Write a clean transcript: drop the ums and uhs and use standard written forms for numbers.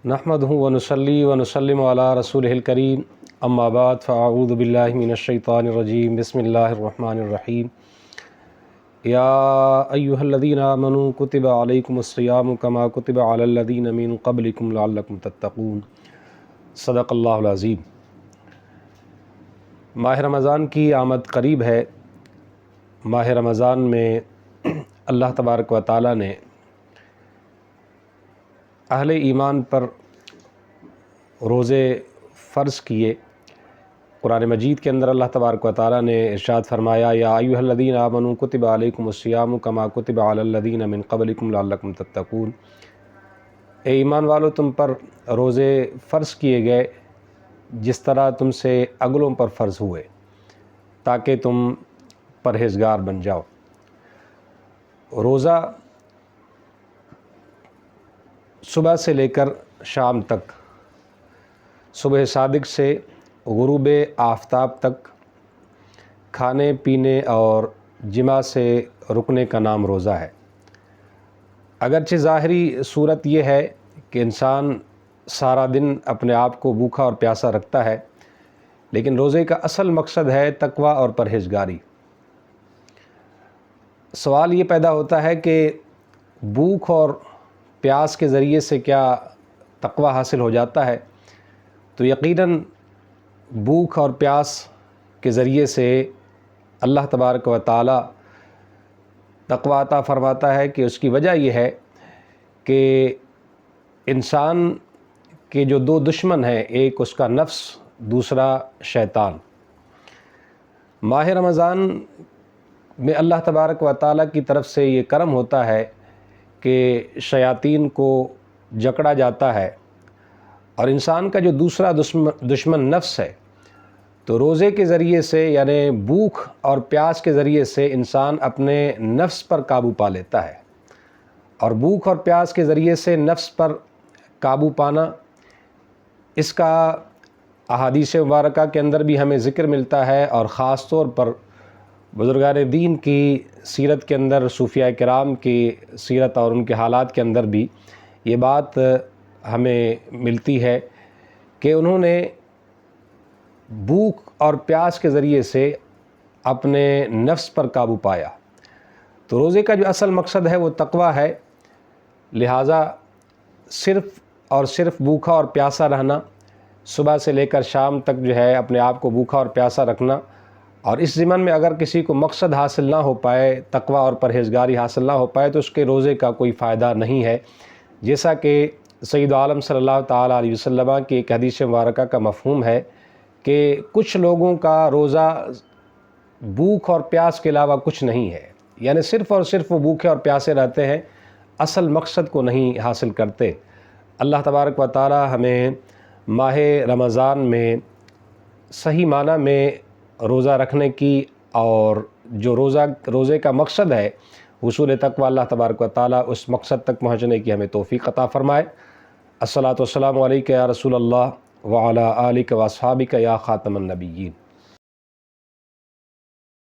نحمدہ ونصلی ونسلم علی رسولہ الکریم اما بعد فاعوذ باللہ من الشیطان الرجیم بسم اللہ الرحمن الرحیم یا ایہا الذین آمنوا کتب علیکم الصیام کما کتب علی الذین من قبلکم لعلکم تتقون۔ صدق اللہ العظیم۔ ماہ رمضان کی آمد قریب ہے۔ ماہ رمضان میں اللہ تبارک و تعالیٰ نے اہل ایمان پر روزے فرض کیے۔ قرآن مجید کے اندر اللہ تبارک و تعالیٰ نے ارشاد فرمایا یا ایھا الذین آمنوا کتب علیکم الصیام کما کتب علی الذین من قبلکم لعلکم تتقون۔ اے ایمان والو، تم پر روزے فرض کیے گئے جس طرح تم سے اگلوں پر فرض ہوئے تاکہ تم پرہیزگار بن جاؤ۔ روزہ صبح سے لے کر شام تک، صبح صادق سے غروب آفتاب تک کھانے پینے اور جماع سے رکنے کا نام روزہ ہے۔ اگرچہ ظاہری صورت یہ ہے کہ انسان سارا دن اپنے آپ کو بھوکا اور پیاسا رکھتا ہے، لیکن روزے کا اصل مقصد ہے تقوی اور پرہیزگاری۔ سوال یہ پیدا ہوتا ہے کہ بھوک اور پیاس کے ذریعے سے کیا تقوی حاصل ہو جاتا ہے؟ تو یقیناً بھوک اور پیاس کے ذریعے سے اللہ تبارک و تعالی تقوی عطا فرماتا ہے، کہ اس کی وجہ یہ ہے کہ انسان کے جو دو دشمن ہیں، ایک اس کا نفس، دوسرا شیطان۔ ماہ رمضان میں اللہ تبارک و تعالیٰ کی طرف سے یہ کرم ہوتا ہے کہ شیاطین کو جکڑا جاتا ہے، اور انسان کا جو دوسرا دشمن نفس ہے، تو روزے کے ذریعے سے یعنی بھوک اور پیاس کے ذریعے سے انسان اپنے نفس پر قابو پا لیتا ہے۔ اور بھوک اور پیاس کے ذریعے سے نفس پر قابو پانا، اس کا احادیث مبارکہ کے اندر بھی ہمیں ذکر ملتا ہے، اور خاص طور پر بزرگان دین کی سیرت کے اندر، صوفیاء کرام کی سیرت اور ان کے حالات کے اندر بھی یہ بات ہمیں ملتی ہے کہ انہوں نے بھوک اور پیاس کے ذریعے سے اپنے نفس پر قابو پایا۔ تو روزے کا جو اصل مقصد ہے وہ تقوی ہے، لہٰذا صرف اور صرف بھوکا اور پیاسا رہنا، صبح سے لے کر شام تک جو ہے اپنے آپ کو بھوکا اور پیاسا رکھنا، اور اس ضمن میں اگر کسی کو مقصد حاصل نہ ہو پائے، تقوی اور پرہیزگاری حاصل نہ ہو پائے، تو اس کے روزے کا کوئی فائدہ نہیں ہے۔ جیسا کہ سید عالم صلی اللہ تعالیٰ علیہ وسلم کی ایک حدیث مبارکہ کا مفہوم ہے کہ کچھ لوگوں کا روزہ بھوک اور پیاس کے علاوہ کچھ نہیں ہے، یعنی صرف اور صرف وہ بھوکے اور پیاسے رہتے ہیں، اصل مقصد کو نہیں حاصل کرتے۔ اللہ تبارک و تعالی ہمیں ماہ رمضان میں صحیح معنی میں روزہ رکھنے کی، اور جو روزے کا مقصد ہے حصول تقوی، اللہ تبارک و تعالی اس مقصد تک پہنچنے کی ہمیں توفیق عطا فرمائے۔ الصلاۃ والسلام علیک یا رسول اللہ وعلی آلک واصحابک یا خاتم النبیین۔